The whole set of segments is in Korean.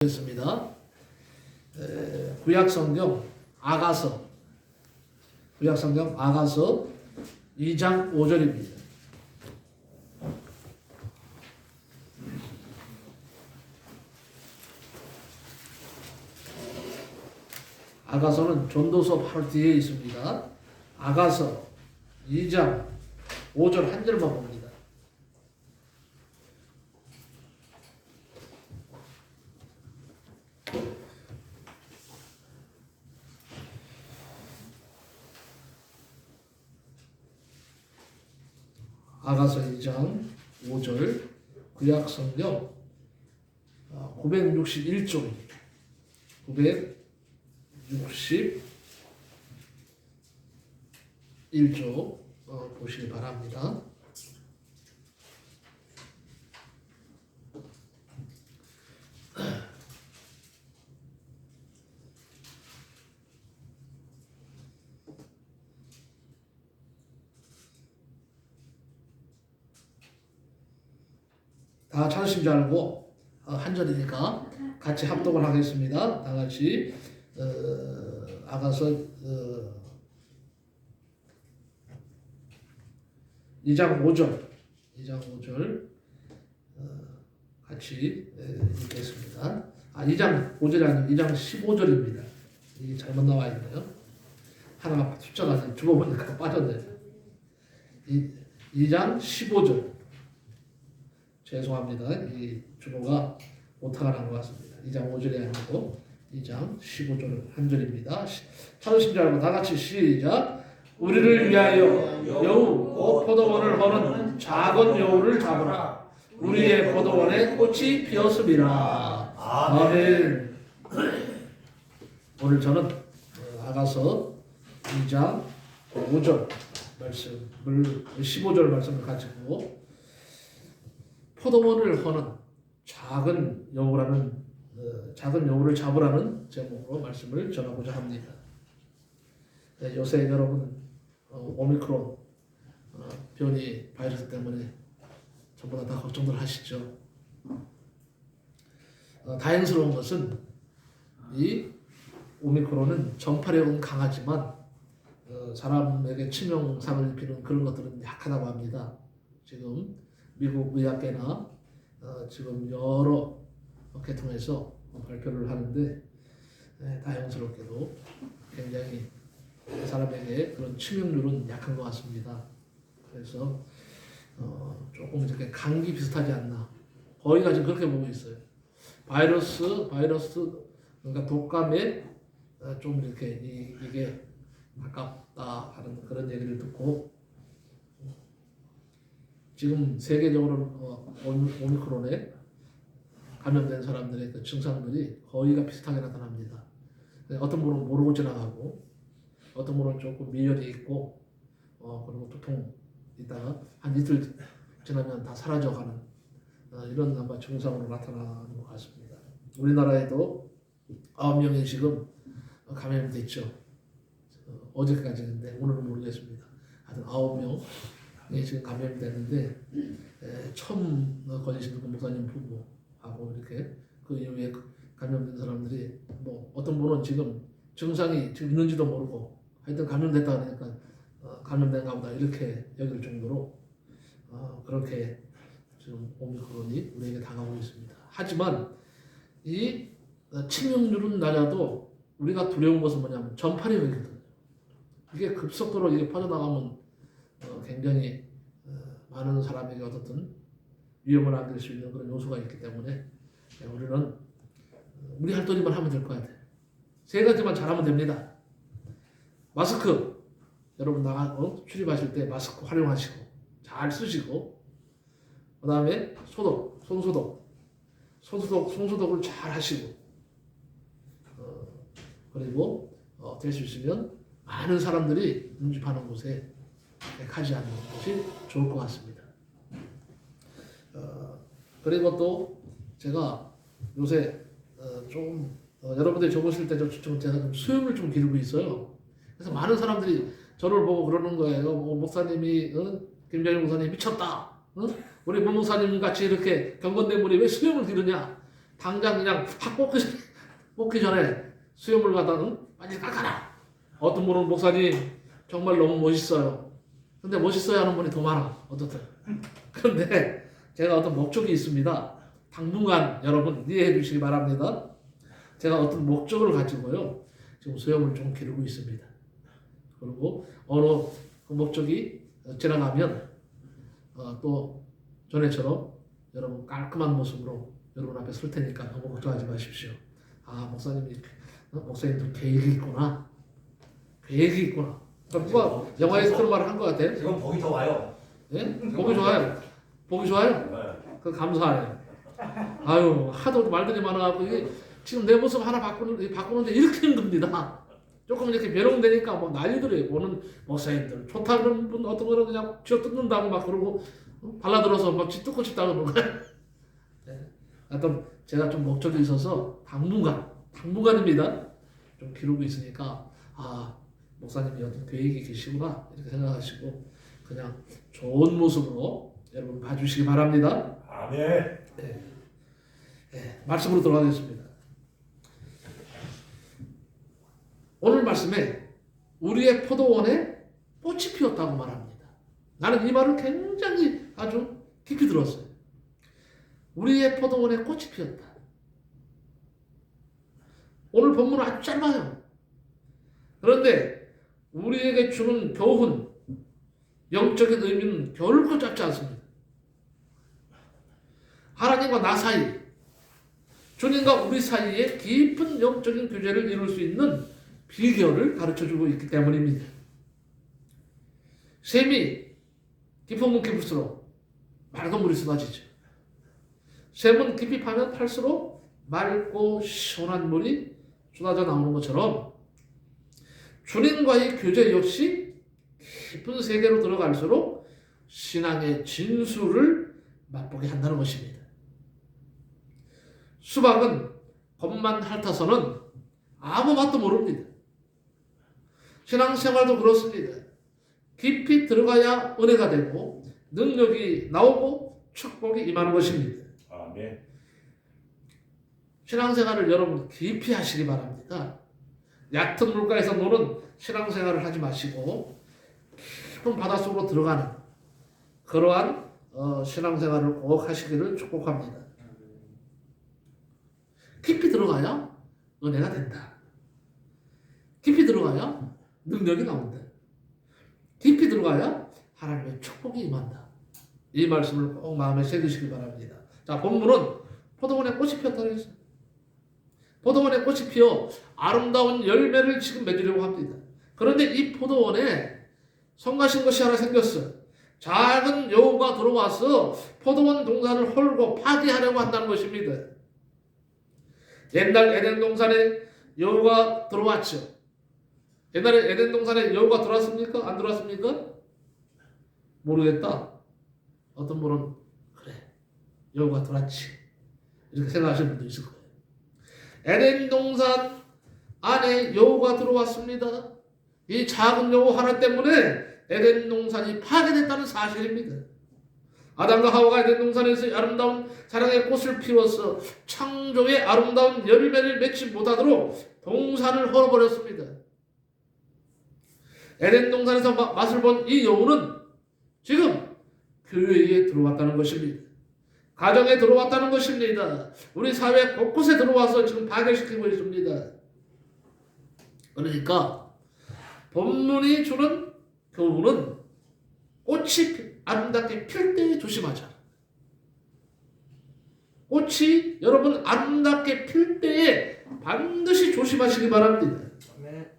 겠습니다. 구약성경 아가서 2장 5절입니다. 아가서는 전도서 바로 뒤에 있습니다. 아가서 2장 5절 한 절만 봅니다. 아가서 2장 5절 구약성경 961쪽입니다. 961쪽 보시기 바랍니다. 다 찾으신 줄 알고 한 절이니까 같이 합독을 하겠습니다. 다 같이 아가서 2장 5절 같이 읽겠습니다. 2장 5절이 아니고 2장 15절입니다. 이게 잘못 나와 있네요. 하나가 숫자가 두고 보니까 빠졌네요. 2장 15절. 죄송합니다. 이 주보가 오타가 난 것 같습니다. 2장 5절이 아니고 2장 15절 한 절입니다. 찾으신 줄 알고 다 같이 시작. 우리를 위하여 여우 곧 포도원을 허는 작은 여우를 잡으라. 우리의 포도원에 꽃이 피었음이라. 아멘. 오늘 저는 아가서 2장 5절 말씀을 15절 말씀을 가지고 포도원을 허는 작은 여우를 잡으라는 제목으로 말씀을 전하고자 합니다. 요새 여러분 오미크론 변이 바이러스 때문에 전부 다 걱정들 하시죠. 다행스러운 것은 이 오미크론은 전파력은 강하지만 사람에게 치명상을 입히는 그런 것들은 약하다고 합니다. 지금 미국 의학계나 지금 여러 계통에서 발표를 하는데 다행스럽게도 굉장히 사람에게 그런 치명률은 약한 것 같습니다. 그래서 조금 이렇게 감기 비슷하지 않나. 거의가 지금 그렇게 보고 있어요. 바이러스 그러니까 독감에 좀 이렇게 이게 가깝다 하는 그런 얘기를 듣고 지금 세계적으로 오미크론에 감염된 사람들의 그 증상들이 거의가 비슷하게 나타납니다. 어떤 분은 모르고 지나가고, 어떤 분은 조금 미열이 있고, 그리고 두통 있다가 한 이틀 지나면 다 사라져가는 이런 아마 증상으로 나타나는 것 같습니다. 우리나라에도 9명이 지금 감염됐죠. 어제까지인데 오늘은 모르겠습니다. 하여튼 9명. 지금 감염됐는데 처음 걸리신 그 목사님 부부하고 이렇게 그 이후에 감염된 사람들이 뭐 어떤 분은 지금 증상이 지금 있는지도 모르고 하여튼 감염됐다 그러니까 감염된가 보다 이렇게 여길 정도로 그렇게 지금 오미크론이 우리에게 다가오고 있습니다. 하지만 이 치명률은 낮아도 우리가 두려운 것은 뭐냐면 전파력이거든요. 이게 급속도로 이게 퍼져나가면 굉장히 많은 사람에게 어떻든 위험을 안길 수 있는 그런 요소가 있기 때문에 우리는 우리 할 도리만 하면 될 것 같아요. 세 가지만 잘하면 됩니다. 마스크 여러분 출입하실 때 마스크 활용하시고 잘 쓰시고 그 다음에 손소독을 잘 하시고 그리고 될 수 있으면 많은 사람들이 밀집하는 곳에 가지 않는 것이 좋을 것 같습니다. 그리고 또 제가 요새 좀 여러분들이 적으실 때 제가 좀 수염을 좀 기르고 있어요. 그래서 많은 사람들이 저를 보고 그러는 거예요. 목사님이 김정일 목사님 미쳤다. 우리 문 목사님 같이 이렇게 경건된 분이 왜 수염을 기르냐? 당장 그냥 확 뽑기 전에 수염을 갖다는 빨리 깎아라. 어떤 분은 목사님 정말 너무 멋있어요. 근데 멋있어야 하는 분이 더 많아. 어떻든. 그런데 제가 어떤 목적이 있습니다. 당분간 여러분 이해해 주시기 바랍니다. 제가 어떤 목적을 가지고요. 지금 수염을 좀 기르고 있습니다. 그리고 어느 그 목적이 지나가면 또 전에처럼 여러분 깔끔한 모습으로 여러분 앞에 설 테니까 너무 걱정하지 마십시오. 목사님도 계획이 있구나. 계획이 있구나. 누가 영화에서 그런 말을 한 것 같아요? 지금 복이 더 와요. 예? 보기 좋아요. 보기 좋아요. 네. 그 감사해요. 아유 하도 말들이 많아갖고 이게 지금 내 모습 하나 바꾸는데 이렇게 힘듭니다. 조금 이렇게 변형되니까 뭐 난리들이에요. 보는 목사님들 좋다 그러는 분 어떤 거는 그냥 쥐어 뜯는다고 막 그러고 발라들어서 막 쥐 뜯고 싶다 그러는 거예요. 네. 하여튼 제가 좀 목적이 있어서 당분간입니다. 좀 기르고 있으니까 목사님이 어떤 계획이 계시구나 이렇게 생각하시고 그냥 좋은 모습으로 여러분 봐주시기 바랍니다. 아멘. 네, 말씀으로 들어가겠습니다. 오늘 말씀에 우리의 포도원에 꽃이 피었다고 말합니다. 나는 이 말을 굉장히 아주 깊이 들었어요. 우리의 포도원에 꽃이 피었다. 오늘 본문은 아주 짧아요. 그런데 우리에게 주는 교훈, 영적인 의미는 결코 짧지 않습니다. 하나님과 나 사이, 주님과 우리 사이에 깊은 영적인 교제를 이룰 수 있는 비결을 가르쳐주고 있기 때문입니다. 샘이 깊으면 깊을수록 맑은 물이 쏟아지죠. 샘은 깊이 파면 팔수록 맑고 시원한 물이 쏟아져 나오는 것처럼 주님과의 교제 역시 깊은 세계로 들어갈수록 신앙의 진수를 맛보게 한다는 것입니다. 수박은 겉만 핥아서는 아무 맛도 모릅니다. 신앙생활도 그렇습니다. 깊이 들어가야 은혜가 되고 능력이 나오고 축복이 임하는 것입니다. 아멘. 신앙생활을 여러분 깊이 하시기 바랍니다. 얕은 물가에서 노는 신앙생활을 하지 마시고 깊은 바닷속으로 들어가는 그러한 신앙생활을 꼭 하시기를 축복합니다. 깊이 들어가야 은혜가 된다. 깊이 들어가야 능력이 나온다. 깊이 들어가야 하나님의 축복이 임한다. 이 말씀을 꼭 마음에 새기시기 바랍니다. 자, 본문은 포도원에 꽃이 피었다고 했어요. 포도원에 꽃이 피어 아름다운 열매를 지금 맺으려고 합니다. 그런데 이 포도원에 성가신 것이 하나 생겼어요. 작은 여우가 들어와서 포도원 동산을 헐고 파괴하려고 한다는 것입니다. 옛날 에덴 동산에 여우가 들어왔죠. 옛날에 에덴 동산에 여우가 들어왔습니까? 안 들어왔습니까? 모르겠다. 어떤 분은 그래 여우가 들어왔지 이렇게 생각하시는 분도 있을 거예요. 에덴 동산 안에 여우가 들어왔습니다. 이 작은 여우 하나 때문에 에덴 동산이 파괴됐다는 사실입니다. 아담과 하와가 에덴 동산에서 아름다운 사랑의 꽃을 피워서 창조의 아름다운 열매를 맺지 못하도록 동산을 헐어버렸습니다. 에덴 동산에서 맛을 본 이 여우는 지금 교회에 들어왔다는 것입니다. 가정에 들어왔다는 것입니다. 우리 사회 곳곳에 들어와서 지금 파괴시키고 있습니다. 그러니까 본문이 주는 교훈은 꽃이 아름답게 필 때 조심하자. 꽃이 여러분 아름답게 필 때에 반드시 조심하시기 바랍니다. 네.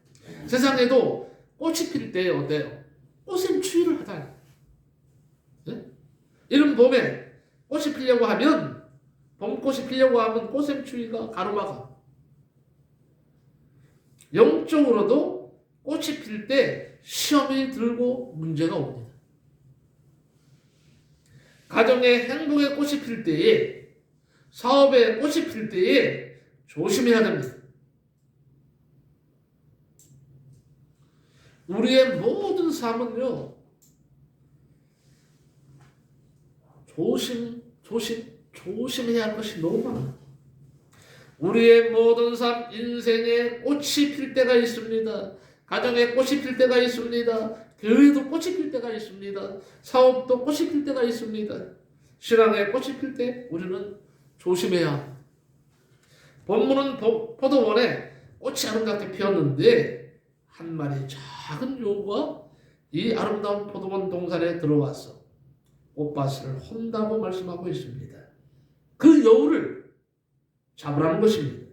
세상에도 꽃이 필 때 어때요? 꽃샘 추위를 하다니. 네? 이른 봄에 꽃이 피려고 하면 봄꽃이 피려고 하면 꽃샘 추위가 가로막아. 영적으로도 꽃이 필 때 시험이 들고 문제가 옵니다. 가정의 행복의 꽃이 필 때에 사업의 꽃이 필 때에 조심해야 됩니다. 우리의 모든 삶은요 조심해야 할 것이 너무 많아요. 우리의 모든 삶 인생에 꽃이 필 때가 있습니다. 가정에 꽃이 필 때가 있습니다. 교회도 꽃이 필 때가 있습니다. 사업도 꽃이 필 때가 있습니다. 신앙에 꽃이 필 때 우리는 조심해야 합니다. 본문은 포도원에 꽃이 아름답게 피었는데 한 마리 작은 여우가 이 아름다운 포도원 동산에 들어와서 꽃밭을 헌다고 말씀하고 있습니다. 그 여우를 잡으라는 것입니다.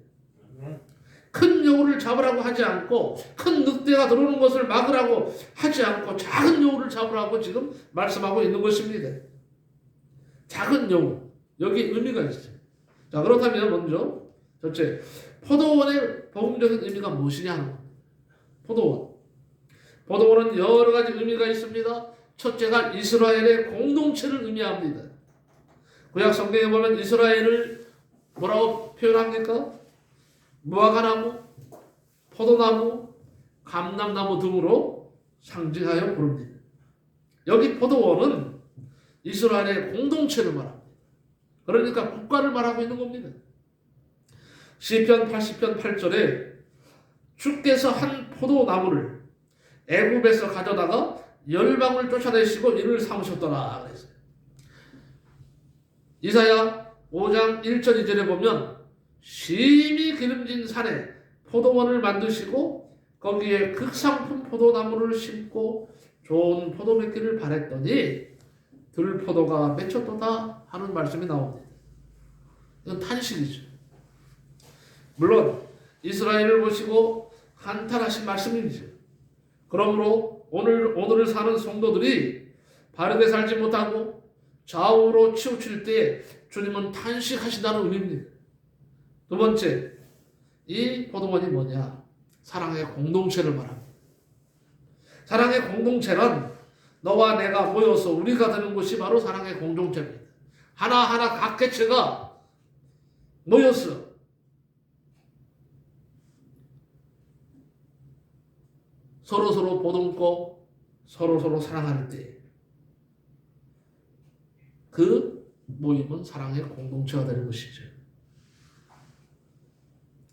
큰 여우를 잡으라고 하지 않고 큰 늑대가 들어오는 것을 막으라고 하지 않고 작은 여우를 잡으라고 지금 말씀하고 있는 것입니다. 작은 여우, 여기 의미가 있어요. 자, 그렇다면 먼저 첫째, 포도원의 복음적인 의미가 무엇이냐 하는 겁니다. 포도원은 여러 가지 의미가 있습니다. 첫째가 이스라엘의 공동체를 의미합니다. 구약 성경에 보면 이스라엘을 뭐라고 표현합니까? 무화과나무, 포도나무, 감람나무 등으로 상징하여 부릅니다. 여기 포도원은 이스라엘의 공동체를 말합니다. 그러니까 국가를 말하고 있는 겁니다. 시편 80편 8절에 주께서 한 포도나무를 애굽에서 가져다가 열방을 쫓아내시고 이를 삼으셨더라 그랬어요. 이사야 5장 1절 2절에 보면 심히 기름진 산에 포도원을 만드시고 거기에 극상품 포도나무를 심고 좋은 포도 맺기를 바랬더니 들포도가 맺혔도다 하는 말씀이 나옵니다. 이건 탄식이죠. 물론 이스라엘을 보시고 한탄하신 말씀이죠. 그러므로 오늘을 사는 성도들이 바르게 살지 못하고 좌우로 치우칠 때 주님은 탄식하신다는 의미입니다. 두 번째, 이 포도원이 뭐냐? 사랑의 공동체를 말합니다. 사랑의 공동체란 너와 내가 모여서 우리가 되는 곳이 바로 사랑의 공동체입니다. 하나하나 각 개체가 모여서 서로서로 보듬고 서로서로 사랑할 때 그 모임은 사랑의 공동체가 되는 것이죠.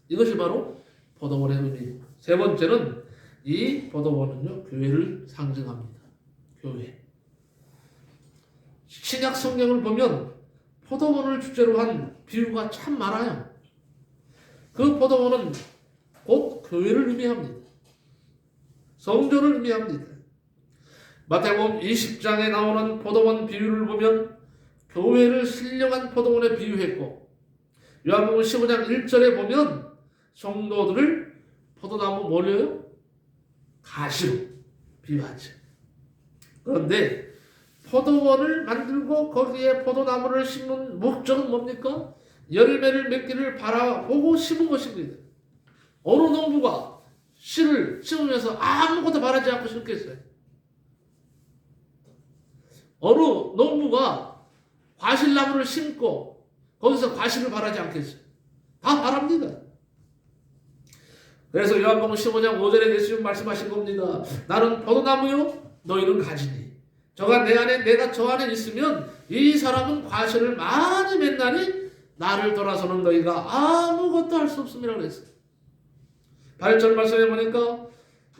이것이 바로 포도원의 의미입니다. 세 번째는 이 포도원은요, 교회를 상징합니다. 교회. 신약 성경을 보면 포도원을 주제로 한 비유가 참 많아요. 그 포도원은 곧 교회를 의미합니다. 성전을 의미합니다. 마태복음 20장에 나오는 포도원 비유를 보면 교회를 신령한 포도원에 비유했고 요한복음 15장 1절에 보면 성도들을 포도나무 뭐래요? 가시로 비유하죠. 그런데 포도원을 만들고 거기에 포도나무를 심는 목적은 뭡니까? 열매를 맺기를 바라보고 심은 것입니다. 어느 농부가 씨를 심으면서 아무것도 바라지 않고 심겠어요? 어느 농부가 과실나무를 심고 거기서 과실을 바라지 않겠어요? 다 바랍니다. 그래서 요한복음 15장 5절에 예수님 말씀하신 겁니다. 나는 포도나무요 너희는 가지니 저가 내 안에 내가 저 안에 있으면 이 사람은 과실을 많이 맺나니 나를 돌아서는 너희가 아무것도 할 수 없음이라고 했어요. 8절 말씀해 보니까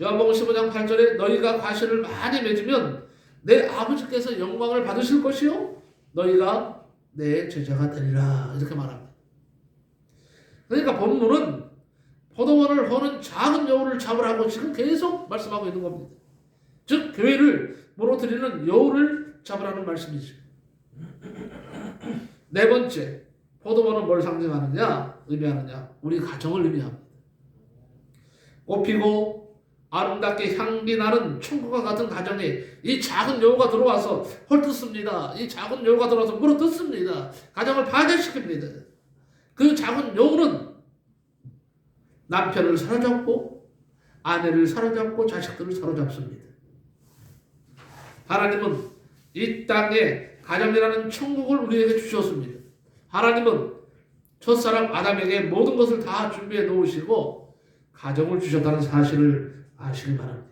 요한복음 15장 8절에 너희가 과실을 많이 맺으면 내 아버지께서 영광을 받으실 것이요 너희가 내 제자가 되리라 이렇게 말합니다. 그러니까 본문은 포도원을 허는 작은 여우를 잡으라고 지금 계속 말씀하고 있는 겁니다. 즉 교회를 무너뜨리는 여우를 잡으라는 말씀이죠. 네 번째, 포도원은 뭘 상징하느냐? 의미하느냐? 우리 가정을 의미합니다. 꽃피고 아름답게 향기 나는 천국과 같은 가정에 이 작은 여우가 들어와서 헐뜯습니다. 이 작은 여우가 들어와서 물어뜯습니다. 가정을 파괴시킵니다. 그 작은 여우는 남편을 사로잡고 아내를 사로잡고 자식들을 사로잡습니다. 하나님은 이 땅에 가정이라는 천국을 우리에게 주셨습니다. 하나님은 첫사람 아담에게 모든 것을 다 준비해 놓으시고 가정을 주셨다는 사실을 아시기 바랍니다.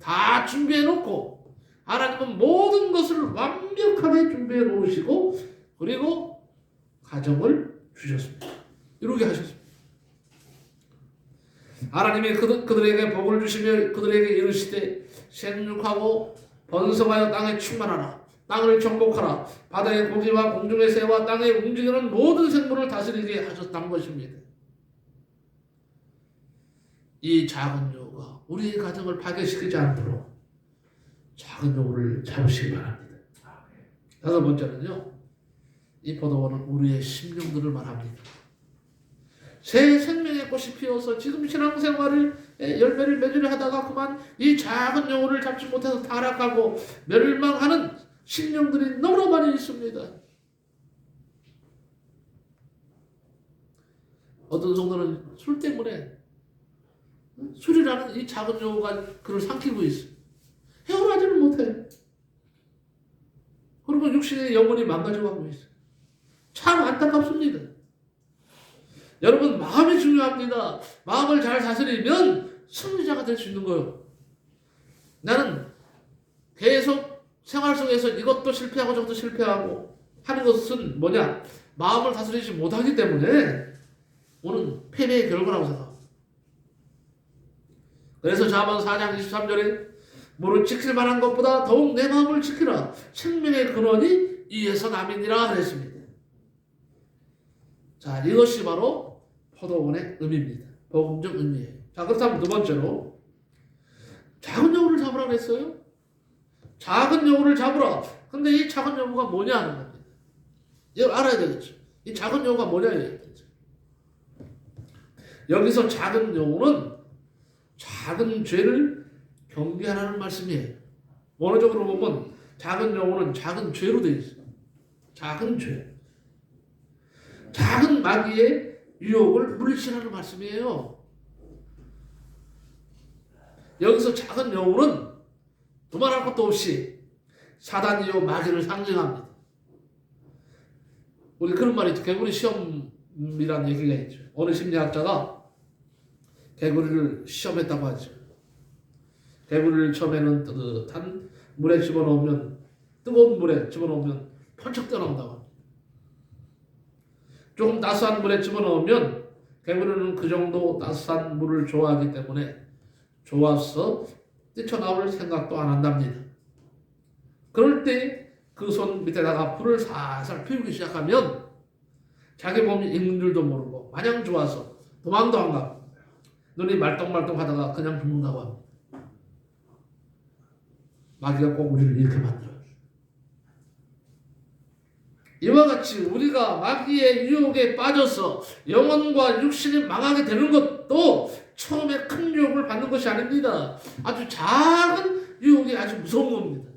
다 준비해 놓고 하나님은 모든 것을 완벽하게 준비해 놓으시고 그리고 가정을 주셨습니다. 이렇게 하셨습니다. 하나님이 그들에게 복을 주시며 그들에게 이르시되 생육하고 번성하여 땅에 충만하라. 땅을 정복하라. 바다의 고기와 공중의 새와 땅에 움직이는 모든 생물을 다스리게 하셨다는 것입니다. 이 작은 여우가 우리의 가정을 파괴시키지 않도록 작은 여우를 잡으시기 바랍니다. 다섯 번째는요, 이 포도원은 우리의 심령들을 말합니다. 새 생명의 꽃이 피어서 지금 신앙생활을 열매를 맺으려 하다가 그만 이 작은 영혼을 잡지 못해서 타락하고 멸망하는 심령들이 너무나 많이 있습니다. 어떤 성도는 술 때문에 술이라는 이 작은 영혼가 그를 삼키고 있어. 헤어나지는 못해. 그리고 육신의 영혼이 망가져가고 있어. 참 안타깝습니다. 여러분, 마음이 중요합니다. 마음을 잘 다스리면 승리자가 될 수 있는 거예요. 나는 계속 생활 속에서 이것도 실패하고 저것도 실패하고 하는 것은 뭐냐? 마음을 다스리지 못하기 때문에 오는 패배의 결과라고 생각합니다. 그래서 잠언 4장 23절에 무릇 지킬 만한 것보다 더욱 내 마음을 지키라. 생명의 근원이 이에서 남이니라 그랬습니다. 자, 이것이 바로 포도원의 의미입니다. 복음적 의미예요. 자, 그렇다면 두 번째로 작은 여우를 잡으라 그랬어요. 작은 여우를 잡으라. 근데 이 작은 여우가 뭐냐 하는 겁니다. 이걸 알아야 되겠죠. 이 작은 여우가 뭐냐 얘기겠죠. 여기서 작은 여우는 작은 죄를 경계하라는 말씀이에요. 원어적으로 보면 작은 여우는 작은 죄로 되어 있어요. 작은 죄. 작은 마귀의 유혹을 물리치라는 말씀이에요. 여기서 작은 여우는 두말할 것도 없이 사단이요 마귀를 상징합니다. 우리 그런 말이 있죠. 개구리 시험이라는 얘기가 있죠. 어느 심리학자가 개구리를 시험했다고 하죠. 개구리를 처음에는 뜨뜻한 물에 집어넣으면, 뜨거운 물에 집어넣으면 펄쩍 뛰어나온다고 합니다. 조금 따스한 물에 집어넣으면 개구리는 그 정도 따스한 물을 좋아하기 때문에 좋아서 뛰쳐나올 생각도 안 한답니다. 그럴 때 그 손 밑에다가 불을 살살 피우기 시작하면 자기 몸이 익는 줄도 모르고 마냥 좋아서 도망도 안 가고 눈이 말똥말똥 하다가 그냥 죽는다고 합니다. 마귀가 꼭 우리를 이렇게 만들어요. 이와 같이 우리가 마귀의 유혹에 빠져서 영혼과 육신이 망하게 되는 것도 처음에 큰 유혹을 받는 것이 아닙니다. 아주 작은 유혹이 아주 무서운 겁니다.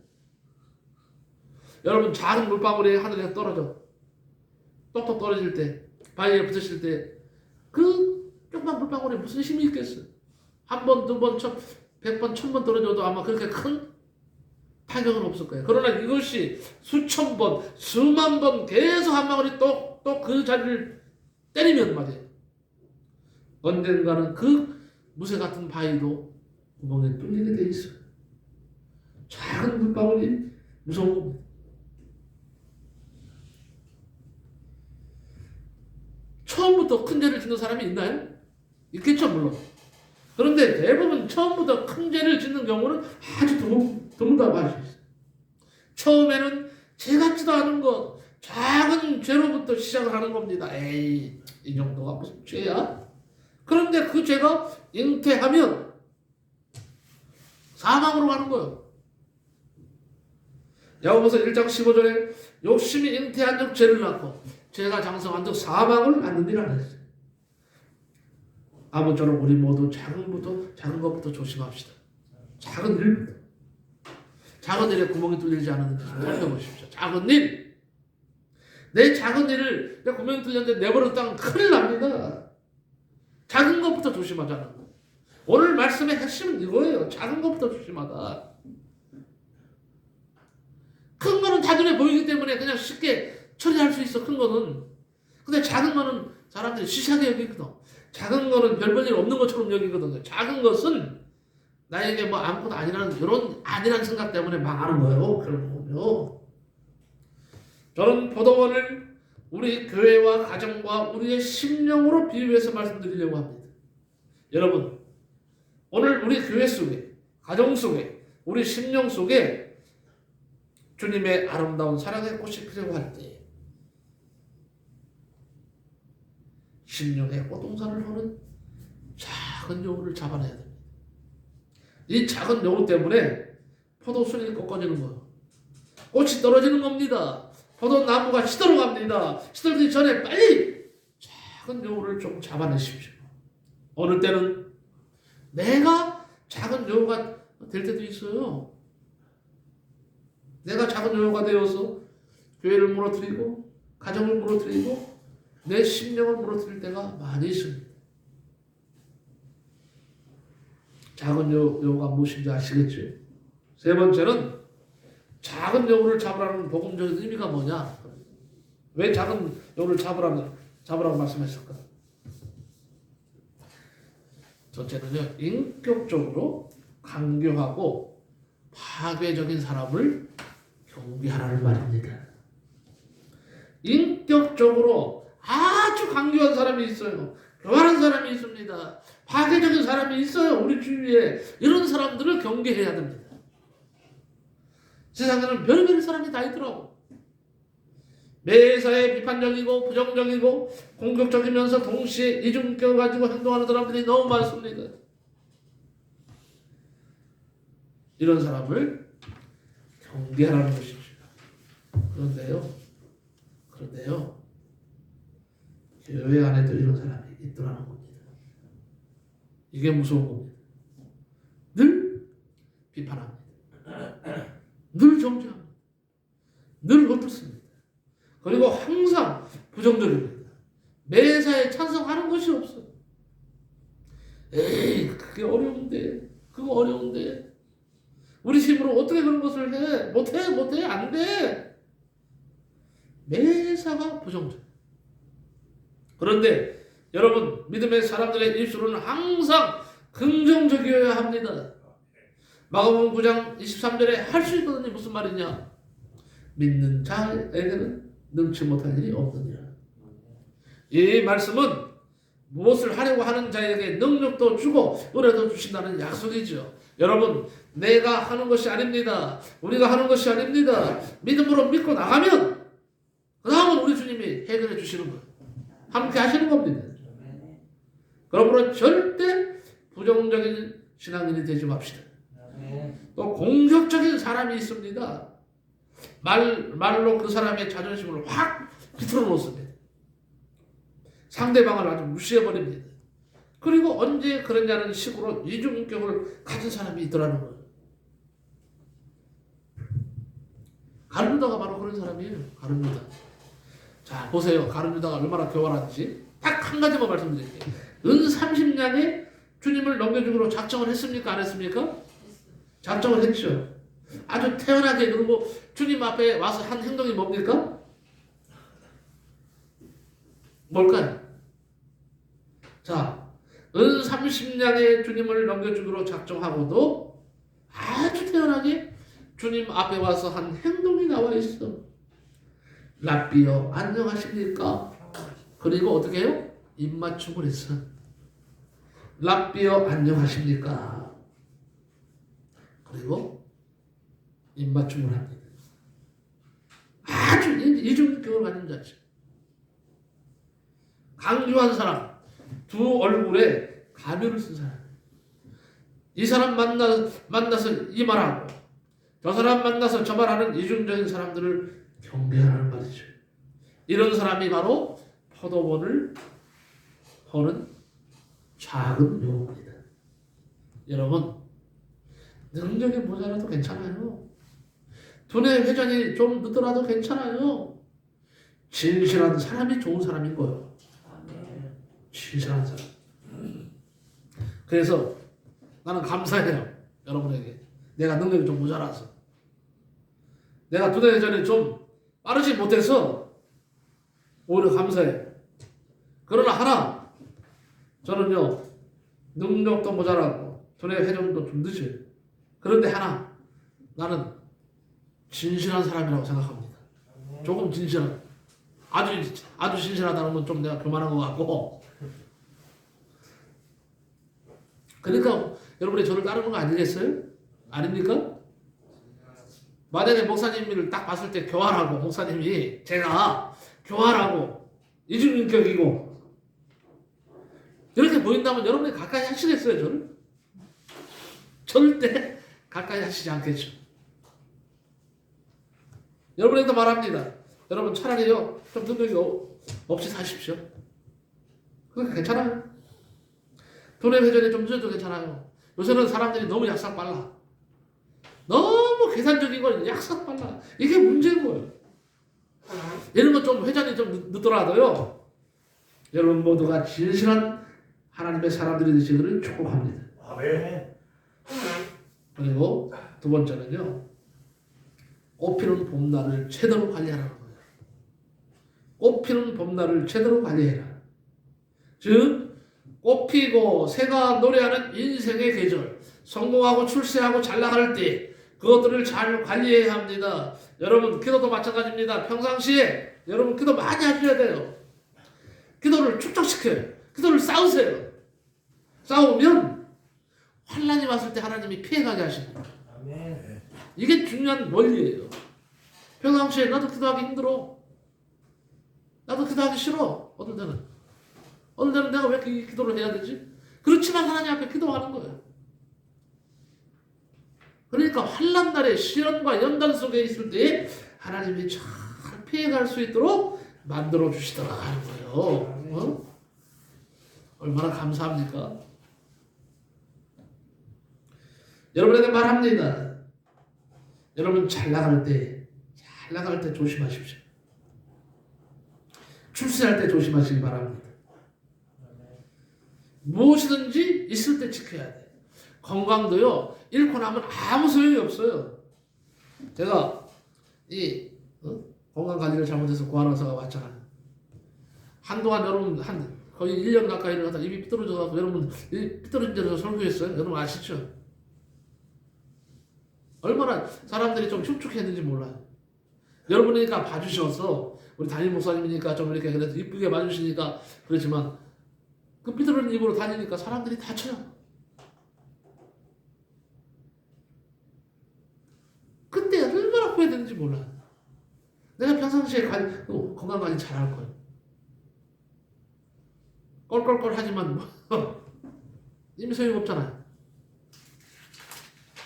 여러분, 작은 물방울이 하늘에 떨어져 똑똑 떨어질 때, 바위에 붙으실 때 그 조그만 물방울에 무슨 힘이 있겠어요? 한 번, 두 번, 100번, 1000번 떨어져도 아마 그렇게 큰 타격은 없을 거예요. 그러나 이것이 수천 번, 수만 번 계속 한 방울이 또 그 자리를 때리면 말이에요. 언젠가는 그 무쇠 같은 바위도 구멍에 뚫리게 돼 있어요. 작은 물방울이 무서운 겁니다. 처음부터 큰 죄를 짓는 사람이 있나요? 있겠죠, 물론. 그런데 대부분 처음부터 큰 죄를 짓는 경우는 아주 드물다고 할 수 있어요. 처음에는 죄 같지도 않은 것, 작은 죄로부터 시작을 하는 겁니다. 에이, 이 정도가 무슨 죄야? 그런데 그 죄가 잉태하면 사망으로 가는 거예요. 야고보서 1장 15절에 욕심이 잉태한 적 죄를 낳고 죄가 장성한 적 사망을 낳느니라 그랬어요. 아무쪼록 우리 모두 작은 것부터 조심합시다. 작은 일부터. 작은 일에 구멍이 뚫리지 않았는지 살펴보십시오. 작은 일. 내 작은 일을 내 구멍이 뚫렸는데 내버렸다면 큰일 납니다. 작은 것부터 조심하자는 거. 오늘 말씀의 핵심은 이거예요. 작은 것부터 조심하다. 큰 거는 다 눈에 보이기 때문에 그냥 쉽게 처리할 수 있어. 큰 거는. 근데 작은 거는 사람들이 시시하게 여기거든. 작은 거는 별 볼 일 없는 것처럼 여기거든요. 작은 것은 나에게 뭐 아무것도 아니라는 이런 아니란 생각 때문에 망하는 거예요. 그런 거군요. 저는 포도원을 우리 교회와 가정과 우리의 심령으로 비유해서 말씀드리려고 합니다. 여러분, 오늘 우리 교회 속에, 가정 속에, 우리 심령 속에 주님의 아름다운 사랑의 꽃이 피려고 할 때 심령의 꽃동산을 하는 작은 여우를 잡아내야 됩니다. 이 작은 여우 때문에 포도순이 꺾어지는 거예요. 꽃이 떨어지는 겁니다. 포도나무가 시들어갑니다. 시들기 전에 빨리 작은 여우를 좀 잡아내십시오. 어느 때는 내가 작은 여우가 될 때도 있어요. 내가 작은 여우가 되어서 교회를 무너뜨리고 가정을 무너뜨리고 내 심령을 무너뜨릴 때가 많이 있습니다. 작은 여우가 무엇인지 아시겠죠? 세 번째는 작은 여우를 잡으라는 복음적인 의미가 뭐냐? 왜 작은 여우를 잡으라고 말씀하셨을까? 첫째는요, 인격적으로 강교하고 파괴적인 사람을 경계하라는 말입니다. 인격적으로 아주 강교한 사람이 있어요. 교활한 사람이 있습니다. 파괴적인 사람이 있어요. 우리 주위에 이런 사람들을 경계해야 됩니다. 세상에는 별의별 사람이 다 있더라고. 매사에 비판적이고 부정적이고 공격적이면서 동시에 이중격을 가지고 행동하는 사람들이 너무 많습니다. 이런 사람을 경계하라는 것이죠. 그런데요, 교회 안에도 이런 사람이 있더라는 겁니다. 이게 무서운 겁니다. 늘 비판합니다. 늘 정죄합니다. 늘 헛웃습니다. 그리고 항상 부정적입니다. 매사에 찬성하는 것이 없어. 에이, 그게 어려운데, 그거 어려운데. 우리 힘으로 어떻게 그런 것을 해? 못해, 안 돼. 매사가 부정적. 그런데 여러분, 믿음의 사람들의 입술은 항상 긍정적이어야 합니다. 마가복음 9장 23절에 할 수 있거든요. 무슨 말이냐? 믿는 자에게는 능치 못할 일이 없느니라. 이 말씀은 무엇을 하려고 하는 자에게 능력도 주고 은혜도 주신다는 약속이죠. 여러분, 내가 하는 것이 아닙니다. 우리가 하는 것이 아닙니다. 믿음으로 믿고 나가면 그 다음은 우리 주님이 해결해 주시는 거예요. 함께 하시는 겁니다. 그러므로 절대 부정적인 신앙인이 되지 맙시다. 또 공격적인 사람이 있습니다. 말로 그 사람의 자존심을 확 비틀어 놓습니다. 상대방을 아주 무시해버립니다. 그리고 언제 그러냐는 식으로 이중격을 가진 사람이 있더라는 거예요. 가룟유다가 바로 그런 사람이에요. 가룟유다. 자, 보세요. 가룟유다가 얼마나 교활한지 딱 한 가지만 말씀드릴게요. 은 30냥에 주님을 넘겨주기로 작정을 했습니까? 안 했습니까? 작정을 했죠. 아주 태연하게. 그리고 주님 앞에 와서 한 행동이 뭡니까? 뭘까요? 자, 은 30냥에 주님을 넘겨주기로 작정하고도 아주 태연하게 주님 앞에 와서 한 행동이 나와 있어. 랍비여 안녕하십니까? 그리고 어떻게 해요? 입맞춤을 했어. 랍비여 안녕하십니까? 그리고 입맞춤을 합니다. 아주 이중격을 가진 자죠. 강조한 사람, 두 얼굴에 가면을 쓴 사람. 이 사람 만나서 이 말하고 저 사람 만나서 저 말하는 이중적인 사람들을 경계하라는 말이죠. 이런 사람이 바로 포도원을 허는 작은 여우입니다. 여러분, 능력이 모자라도 괜찮아요. 두뇌 회전이 좀 늦더라도 괜찮아요. 진실한 사람이 좋은 사람인 거예요. 진실한 사람. 그래서 나는 감사해요. 여러분에게. 내가 능력이 좀 모자라서. 내가 두뇌 회전이 좀 빠르지 못해서 오히려 감사해요. 그러나 하나, 저는요, 능력도 모자라고 두뇌 회전도 좀 늦어요. 그런데 하나, 나는 진실한 사람이라고 생각합니다. 조금 진실한, 아주 진실하다는 건 좀 내가 교만한 것 같고, 그러니까 여러분이 저를 따르는 거 아니겠어요? 아닙니까? 만약에 목사님을 딱 봤을 때 교활하고 목사님이 제가 교활하고 이중인격이고 이렇게 보인다면 여러분이 가까이 하시겠어요? 저를? 절대 가까이 하시지 않겠죠. 여러분에게도 말합니다. 여러분 차라리요 좀 능력이 없이 사십시오. 그게 괜찮아요. 돈의 회전이 좀 늦어도 괜찮아요. 요새는 사람들이 너무 약삭 빨라. 너무 계산적이고 약삭 빨라. 이게 문제인 거예요. 이런 것 좀 회전이 좀 늦더라도요. 여러분 모두가 진실한 하나님의 사람들이 되시기를 축복합니다. 아멘. 그리고 두 번째는요. 꽃피는 봄날을 제대로 관리하라는 거예요. 꽃피는 봄날을 제대로 관리해라. 즉 꽃피고 새가 노래하는 인생의 계절, 성공하고 출세하고 잘 나갈 때 그것들을 잘 관리해야 합니다. 여러분 기도도 마찬가지입니다. 평상시에 여러분 기도 많이 하셔야 돼요. 기도를 축적시켜요. 기도를 쌓으세요. 쌓으면 환난이 왔을 때 하나님이 피해가게 하십니다. 아멘. 이게 중요한 원리예요. 평상시에 나도 기도하기 힘들어. 나도 기도하기 싫어. 어떨 때는 내가 왜 이렇게 기도를 해야 되지? 그렇지만 하나님 앞에 기도하는 거예요. 그러니까 환난 날에 시련과 연단 속에 있을 때 하나님이 잘 피해갈 수 있도록 만들어 주시더라 하는 거예요. 어? 얼마나 감사합니까? 여러분에게 말합니다. 여러분 잘 나갈 때 조심하십시오. 출세할 때 조심하시기 바랍니다. 무엇이든지 있을 때 지켜야 돼. 건강도요 잃고 나면 아무 소용이 없어요. 제가 이 건강 관리를 잘못해서 고아원사가 왔잖아요. 한동안 여러분 거의 1년 가까이를 하다 입이 삐뚤어져서 여러분 이 삐뚤어진 데서 설교했어요. 여러분 아시죠? 얼마나 사람들이 좀 흉측했는지 몰라요. 여러분이니까 봐주셔서 우리 담임 목사님이니까 좀 이렇게 그래도 이쁘게 봐주시니까 그렇지만 그 삐뚤어진 입으로 다니니까 사람들이 다쳐요. 그때 얼마나 후회되는지 몰라요. 내가 평상시에 건강관리 잘할 거예요. 껄껄껄 하지만 이미 소용없잖아요.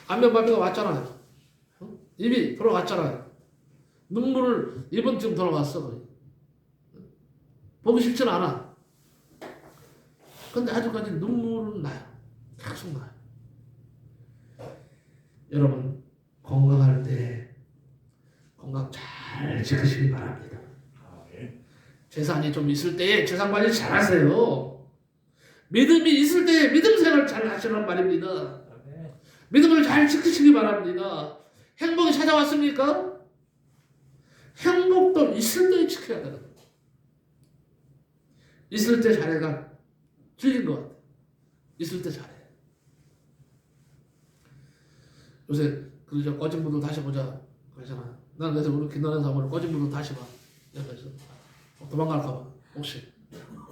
안면마비가 왔잖아요. 입이 돌아갔잖아요. 눈물을 입은 지금 돌아갔어 거의. 보기 싫진 않아. 근데 아직까지 눈물은 나요. 계속 나요. 여러분 건강할 때 건강 잘 지키시기 바랍니다. 재산이 좀 있을 때 재산 관리 잘 하세요. 믿음이 있을 때 믿음 생활 잘 하시란 말입니다. 믿음을 잘 지키시기 바랍니다. 행복이 찾아왔습니까? 행복도 있을 때 지켜야 돼요. 있을 때 잘해가 틀린 것 같아요. 있을 때 잘해. 요새 그저 꺼진 분들 다시 보자 그러잖아. 난 그래서 우리 김나는 사모를 꺼진 분들 다시 봐. 옆에서 도망갈까봐 혹시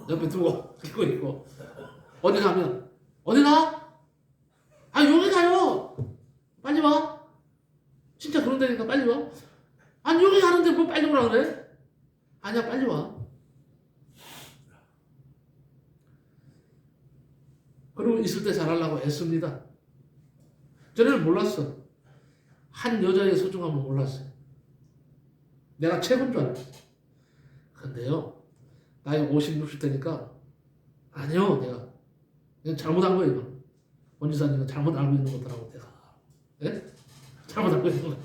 옆에 두고 듣고 있고 어디 가면 어디 가? 아 여기 가요. 빨리 와. 진짜 그런 데니까 빨리 와. 아니 여기 가는데 뭐 빨리 오라 그래? 아니야 빨리 와. 그리고 있을 때 잘하려고 애씁니다. 전에는 몰랐어. 한 여자의 소중함을 몰랐어요. 내가 최고인 줄 알았어. 근데요 나이 50, 60대니까 아니요 내가 그냥 잘못한 거예요. 이건 원지사님은 잘못 알고 있는 거더라고 내가. 예? 잘못 알고 있는 거야.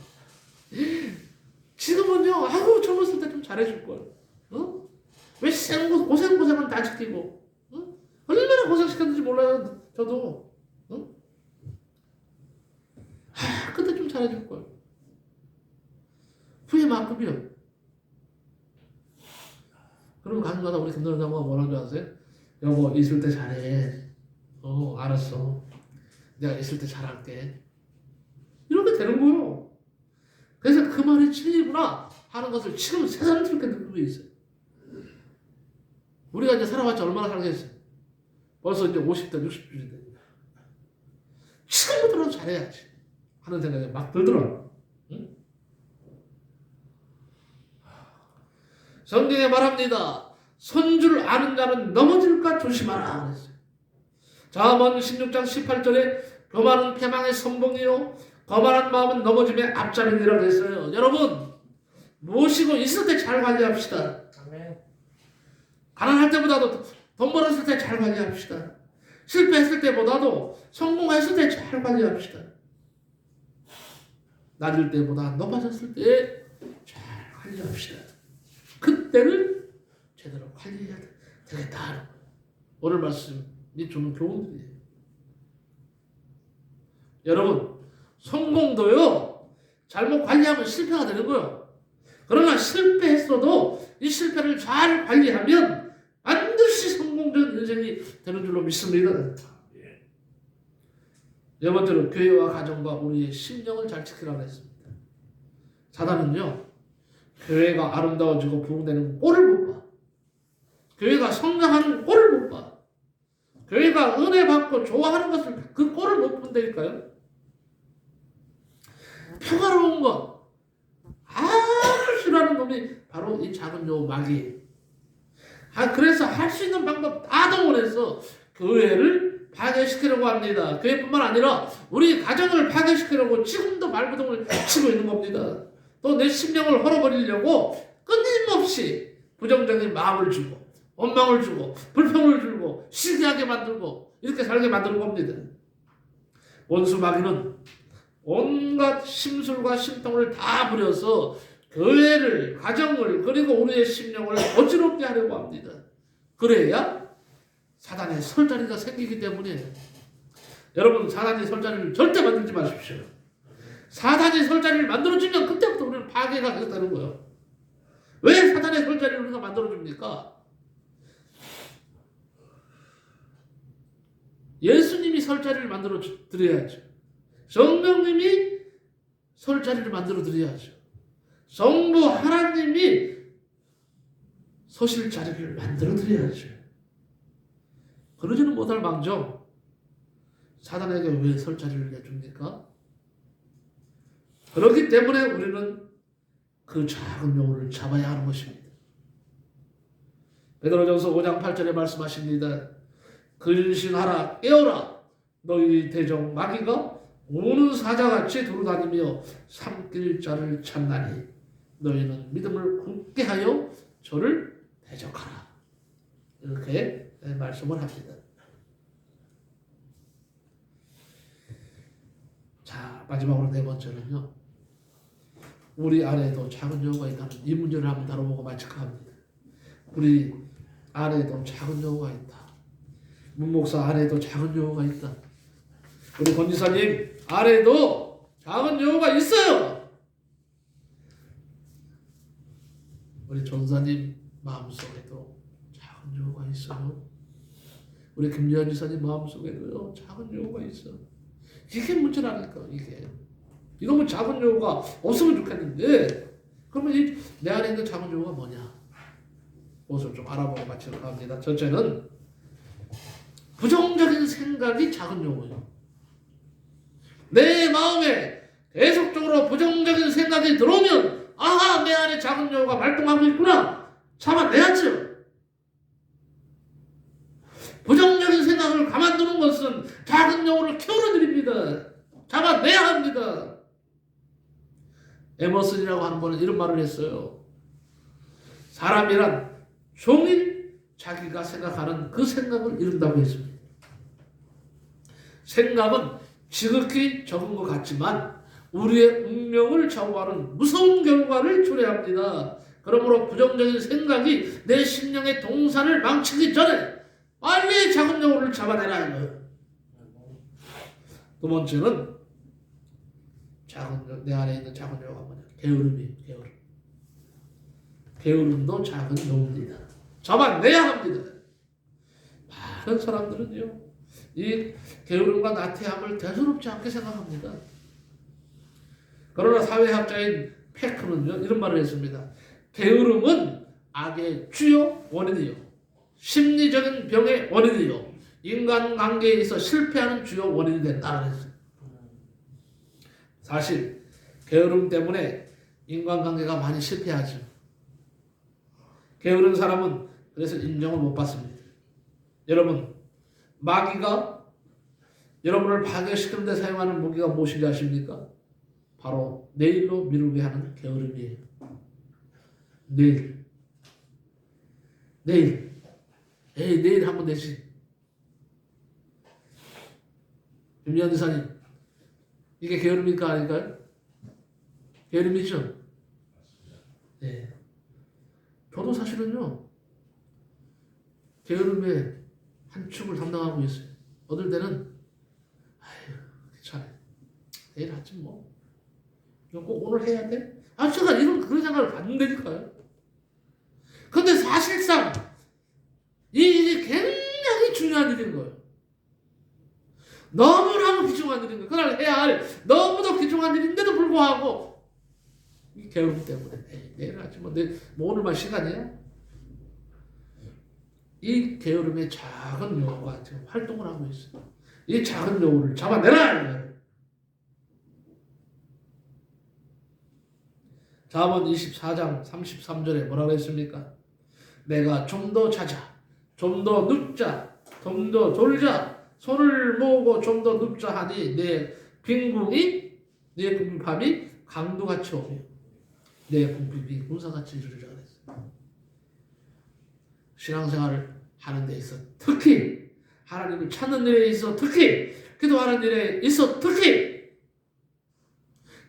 지금은요 아이고 젊었을 때 좀 잘해줄 걸. 어? 왜 고생은 다 시키고 어? 얼마나 고생시켰는지 몰라요 저도. 어? 그때 좀 잘해줄 걸. 후회만큼이요. 그러면 가끔가다 우리 김도현 사모가 뭐라는 줄 아세요? 여보 있을 때 잘해. 알았어. 내가 있을 때 잘할게. 이렇게 되는 거예요. 그래서 그 말이 진리구나 하는 것을 지금 새삼스럽게 느끼고 있어요. 우리가 이제 살아봤자 얼마나 살겠어요. 벌써 이제 50대, 60대인데. 지금부터라도 잘해야지 하는 생각이 막 들더라고요. 응? 성경에 말합니다. 손줄 아는 자는 넘어질까 조심하라 그랬어요. 잠언 16장 18절에 교만은 패망의 선봉이요 거만한 마음은 넘어짐의 앞잡이니라 그랬어요. 여러분 모시고 있을 때 잘 관리합시다. 아멘. 가난할 때보다도 돈 벌었을 때 잘 관리합시다. 실패했을 때보다도 성공했을 때 잘 관리합시다. 낮을 때보다 높아졌을 때 잘 관리합시다. 그때를 제대로 관리해야 되겠다 하는 거예요. 오늘 말씀이 주는 교훈들이에요. 여러분 성공도요 잘못 관리하면 실패가 되는 거예요. 그러나 실패했어도 이 실패를 잘 관리하면 반드시 성공적인 인생이 되는 줄로 믿습니다. 네 번째로 교회와 가정과 우리의 심령을 잘 지키라고 했습니다. 사단은요 교회가 아름다워지고 부흥되는 꼴을 못 봐. 교회가 성장하는 꼴을 못 봐. 교회가 은혜 받고 좋아하는 것을 그 꼴을 못 본다니까요. 평화로운 것 아주 싫어하는 놈이 바로 이 작은 요 마귀. 그래서 할 수 있는 방법 다 동원해서 교회를 파괴시키려고 합니다. 교회뿐만 아니라 우리 가정을 파괴시키려고 지금도 발버둥을 치고 있는 겁니다. 또 내 심령을 헐어버리려고 끊임없이 부정적인 마음을 주고 원망을 주고 불평을 주고 시기하게 만들고 이렇게 살게 만드는 겁니다. 원수 마귀는 온갖 심술과 심통을 다 부려서 교회를, 가정을, 그리고 우리의 심령을 어지럽게 하려고 합니다. 그래야 사단의 설자리가 생기기 때문에 여러분 사단의 설자리를 절대 만들지 마십시오. 사단의 설자리를 만들어주면 그때부터 우리는 파괴가 계속되는 거예요. 왜 사단의 설자리를 우리가 만들어줍니까? 예수님이 설자리를 만들어 드려야죠. 성령님이 설자리를 만들어 드려야죠. 성부 하나님이 서실 자리를 만들어 드려야죠. 그러지는 못할 망정 사단에게 왜 설자리를 내줍니까? 그렇기 때문에 우리는 그 작은 영혼을 잡아야 하는 것입니다. 베드로전서 5장 8절에 말씀하십니다. 근신하라 깨어라 너희 대적 마귀가 우는 사자같이 돌아다니며 삼킬 자를 찾나니 너희는 믿음을 굳게 하여 저를 대적하라. 이렇게 말씀을 합니다. 자 마지막으로 네 번째는요. 우리 안에도 작은 여호가 있다는 이 문제를 한번 다뤄보고 마칠까 합니다. 우리 안에도 작은 여호가 있다. 문목사 안에도 작은 여호가 있다. 우리 권지사님 안에도 작은 여호가 있어요. 우리 전사님 마음속에도 작은 여호가 있어요. 우리 김재현 지사님 마음속에도요 작은 여호가 있어. 이게 문제라니까. 이놈은 작은 여호가 없으면 좋겠는데 그러면 내 안에 있는 작은 여호가 뭐냐? 그것을 좀 알아보고 마치려고 합니다. 첫째는 부정적인 생각이 작은 여호예요. 내 마음에 계속적으로 부정적인 생각이 들어오면 아하 내 안에 작은 여호가 발동하고 있구나 잡아내야죠. 부정적인 생각을 가만두는 것은 작은 여호를 키워드립니다. 잡아내야 합니다. 에머슨이라고 하는 분은 이런 말을 했어요. 사람이란 종일 자기가 생각하는 그 생각을 이룬다고 했습니다. 생각은 지극히 적은 것 같지만 우리의 운명을 좌우하는 무서운 결과를 초래합니다. 그러므로 부정적인 생각이 내 심령의 동산을 망치기 전에 빨리 작은 여호를 잡아내라 이거예요. 두 번째는 내 안에 있는 작은 여호가 뭐냐? 게으름이에요. 게으름도 작은 여호입니다. 잡아내야 합니다. 많은 사람들은요 이 게으름과 나태함을 대수롭지 않게 생각합니다. 그러나 사회학자인 페크는요 이런 말을 했습니다. 게으름은 악의 주요 원인이요 심리적인 병의 원인이요 인간관계에 있어 실패하는 주요 원인이 된다고 했어요. 사실 게으름 때문에 인간관계가 많이 실패하죠. 게으른 사람은 그래서 인정을 못 받습니다. 여러분, 마귀가 여러분을 파괴시키는 데 사용하는 무기가 무엇인지 아십니까? 바로 내일로 미루게 하는 게으름이에요. 내일. 내일 하면 되지. 김미연 지사님, 이게 게으름일까 아닐까요? 게으름이죠? 네. 저도 사실은요, 게으름의 한 축을 담당하고 있어요. 어떨 때는, 귀찮아. 내일 하지 뭐. 이거 꼭 오늘 해야 돼? 제가 그런 생각을 갖는다니까요. 근데 사실상, 이 일이 굉장히 중요한 일인 거예요. 너무나도 귀중한 일인 거예요. 그날 해야 할 너무도 귀중한 일인데도 불구하고 이 게으름 때문에 내일 하지 뭐, 뭐 오늘만 시간이야? 이 게으름의 작은 여우가 지금 활동을 하고 있어요. 이 작은 여우를 잡아내라! 잠언 24장 33절에 뭐라고 했습니까? 내가 좀 더 자자, 좀 더 눕자, 좀 더 졸자, 손을 모으고 좀 더 눕자 하니 내 빈궁이, 내 궁핍함이 강도같이 오며 내 궁핍이 군사같이 이르리라 그랬어요. 신앙생활을 하는 데 있어 특히 하나님을 찾는 일에 있어 특히 기도하는 일에 있어 특히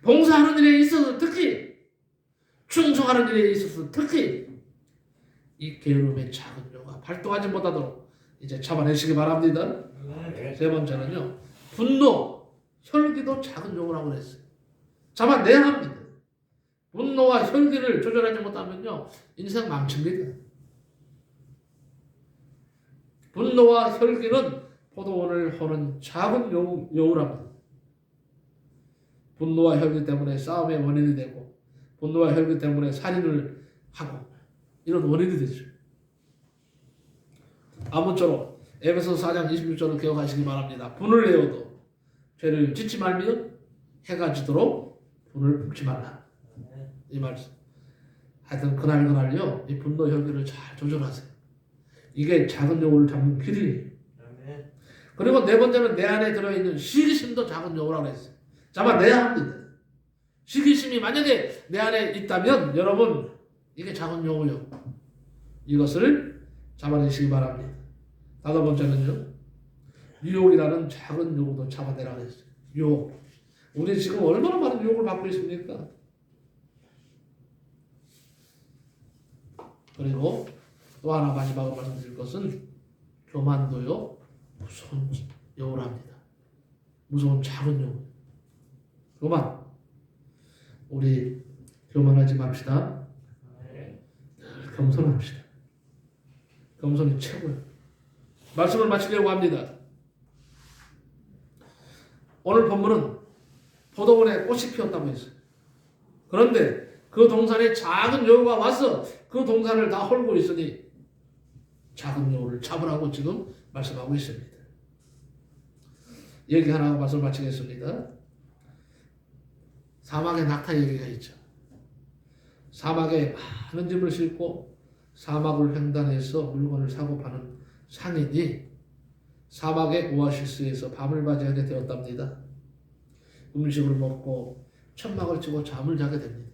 봉사하는 일에 있어서 특히 충성하는 일에 있어서 특히 이 게으름의 작은 요가 발동하지 못하도록 이제 잡아내시기 바랍니다. 세 번째는요, 분노, 혈기도 작은 요구라고 그랬어요. 잡아내야 합니다. 분노와 혈기를 조절하지 못하면요, 인생 망칩니다. 분노와 혈기는 포도원을 허는 작은 여우랍니다. 분노와 혈기 때문에 싸움의 원인이 되고 분노와 혈기 때문에 살인을 하고 이런 원인이 되죠. 아무쪼록 에베소서 4장 26절을 기억하시기 바랍니다. 분을 내어도 죄를 짓지 말며 해가 지도록 분을 품지 말라. 이 말씀. 하여튼 그날요 이 분노 혈기를 잘 조절하세요. 이게 작은 여우를 잡는 길이에요. 그리고 네 번째는 내 안에 들어있는 시기심도 작은 여우라고 했어요. 잡아내야 합니다. 시기심이 만약에 내 안에 있다면 여러분 이게 작은 여우요. 이것을 잡아내시기 바랍니다. 다섯 번째는요. 유혹이라는 작은 유혹도 잡아내라고 했어요. 유혹. 우리 지금 얼마나 많은 유혹을 받고 있습니까? 그리고 또 하나 마지막으로 말씀드릴 것은 교만도요. 무서운 여우랍니다. 무서운 작은 여우. 교만. 우리 교만하지 맙시다. 늘 겸손합시다. 겸손이 최고예요. 말씀을 마치려고 합니다. 오늘 본문은 포도원에 꽃이 피었다고 했어요. 그런데 그 동산에 작은 여우가 와서 그 동산을 다 헐고 있으니 작은 여우를 잡으라고 지금 말씀하고 있습니다. 얘기 하나 하고 말씀 마치겠습니다. 사막에 낙타 얘기가 있죠. 사막에 많은 짐을 싣고 사막을 횡단해서 물건을 사고 파는 상인이 사막의 오아시스에서 밤을 맞이하게 되었답니다. 음식을 먹고 천막을 치고 잠을 자게 됩니다.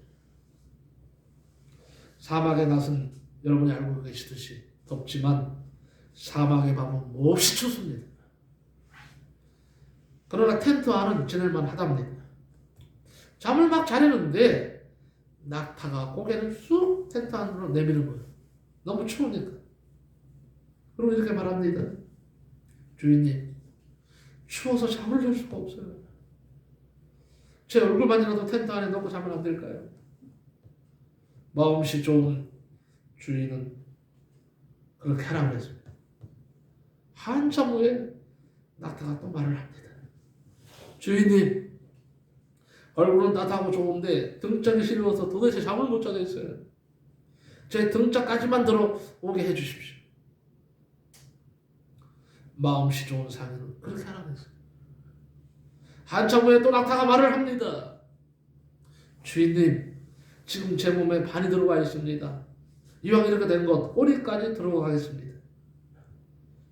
사막의 낮은 여러분이 알고 계시듯이 덥지만 사막의 밤은 몹시 춥습니다. 그러나 텐트 안은 지낼만 하답니다. 잠을 막 자려는데 낙타가 고개를 쑥 텐트 안으로 내미는 거예요. 너무 추우니까. 그리고 이렇게 말합니다. 주인님, 추워서 잠을 잘 수가 없어요. 제 얼굴만이라도 텐트 안에 넣고 자면 안 될까요? 마음씨 좋은 주인은 그렇게 하라고 그랬습니다. 한참 후에 낙타가 또 말을 합니다. 주인님, 얼굴은 따뜻하고 좋은데 등짝이 시려워서 도대체 잠을 못 자겠어요. 제 등짝까지만 들어오게 해주십시오. 마음씨 좋은 상인은 그렇게 하라고 했어요. 한참 후에 또 낙타가 말을 합니다. 주인님, 지금 제 몸에 반이 들어가 있습니다. 이왕 이렇게 된 것 꼬리까지 들어가겠습니다.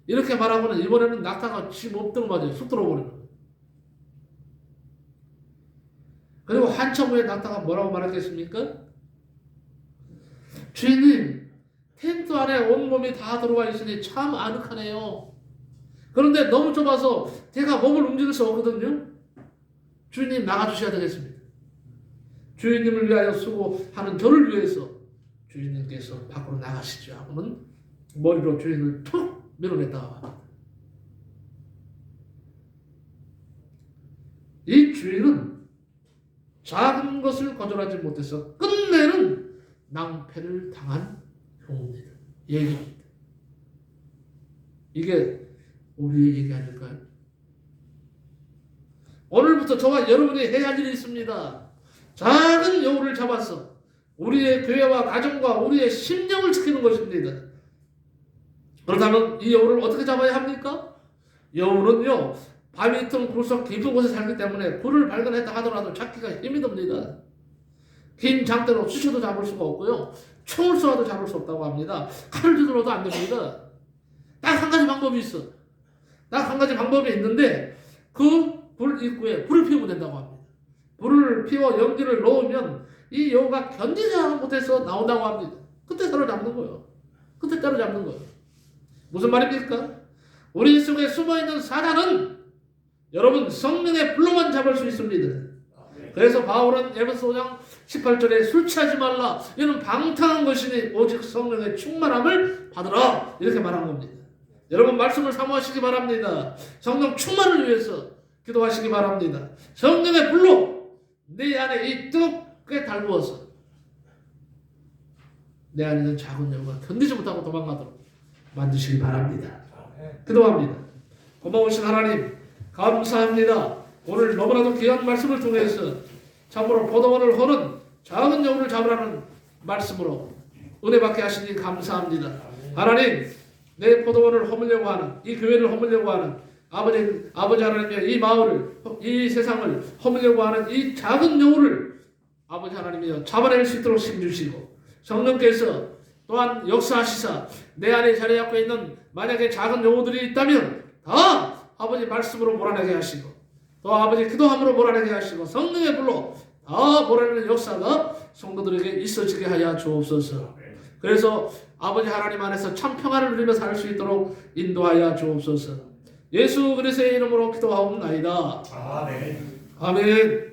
이렇게 말하고는 이번에는 낙타가 지 몸 들어가죠. 쑥 들어버리는 거예요. 그리고 한참 후에 낙타가 뭐라고 말했겠습니까? 주인님, 텐트 안에 온몸이 다 들어가 있으니 참 아늑하네요. 그런데 너무 좁아서 제가 몸을 움직일 수 없거든요. 주인님 나가주셔야 되겠습니다. 주인님을 위하여 수고하는 저를 위해서 주인님께서 밖으로 나가시죠 하고는 머리로 주인을 툭 밀어냈다고 합니다. 이 주인은 작은 것을 거절하지 못해서 끝내는 낭패를 당한 형입니다. 얘기입니다. 이게 우리의 얘기 아닐까요? 오늘부터 저와 여러분이 해야 할 일이 있습니다. 작은 여우를 잡아서 우리의 교회와 가정과 우리의 심령을 지키는 것입니다. 그렇다면 이 여우를 어떻게 잡아야 합니까? 여우는요, 바위 틈 굴속 깊은 곳에 살기 때문에 굴을 발견했다 하더라도 잡기가 힘이 듭니다. 긴 장대로 쑤셔도 잡을 수가 없고요, 총을 쏘아도 잡을 수 없다고 합니다. 칼을 휘둘러도 안 됩니다. 딱 한 가지 방법이 있어. 딱 한 가지 방법이 있는데 그 불 입구에 불을 피우면 된다고 합니다. 불을 피워 연기를 넣으면 이 여우가 견디지 못해서 나온다고 합니다. 그때 따로잡는 거예요. 그때 따로잡는 거예요. 무슨 말입니까? 우리 속에 숨어있는 사단은 여러분 성령의 불로만 잡을 수 있습니다. 그래서 바울은 에베소 5장 18절에 술 취하지 말라, 이는 방탕한 것이니 오직 성령의 충만함을 받으라, 이렇게 말한 겁니다. 여러분 말씀을 사모하시기 바랍니다. 성령 충만을 위해서 기도하시기 바랍니다. 성령의 불로 내 안에 이 뜨겁게 달구어서 내 안에 있는 작은 여우가 견디지 못하고 도망가도록 만드시기 바랍니다. 기도합니다. 고마우신 하나님 감사합니다. 오늘 너무나도 귀한 말씀을 통해서 참으로 포도원을 허는 작은 여우를 잡으라는 말씀으로 은혜 받게 하시니 감사합니다. 하나님, 내 포도원을 허물려고 하는, 이 교회를 허물려고 하는 아버지 하나님의 이 마을을, 이 세상을 허물려고 하는 이 작은 여우를 아버지 하나님이여 잡아낼 수 있도록 힘주시고, 성령께서 또한 역사하시사 내 안에 자리 잡고 있는 만약에 작은 여우들이 있다면 다 아버지 말씀으로 몰아내게 하시고, 또 아버지 기도함으로 몰아내게 하시고, 성령의 불로 다 몰아내는 역사가 성도들에게 있어지게 하여 주옵소서. 그래서 아버지 하나님 안에서 참 평안을 누리며 살 수 있도록 인도하여 주옵소서. 예수 그리스도의 이름으로 기도하옵나이다. 아멘. 아멘.